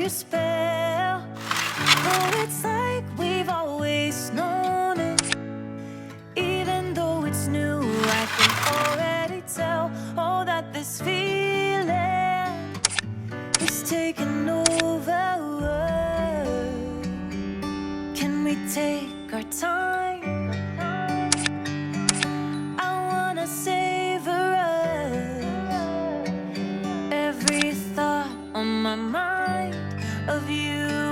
your spell. Oh, it's like we've always known it. Even though it's new, I can already tell. Oh, that this feeling is taking over. Can we take our time? I wanna savor us. Every thought on my mind of you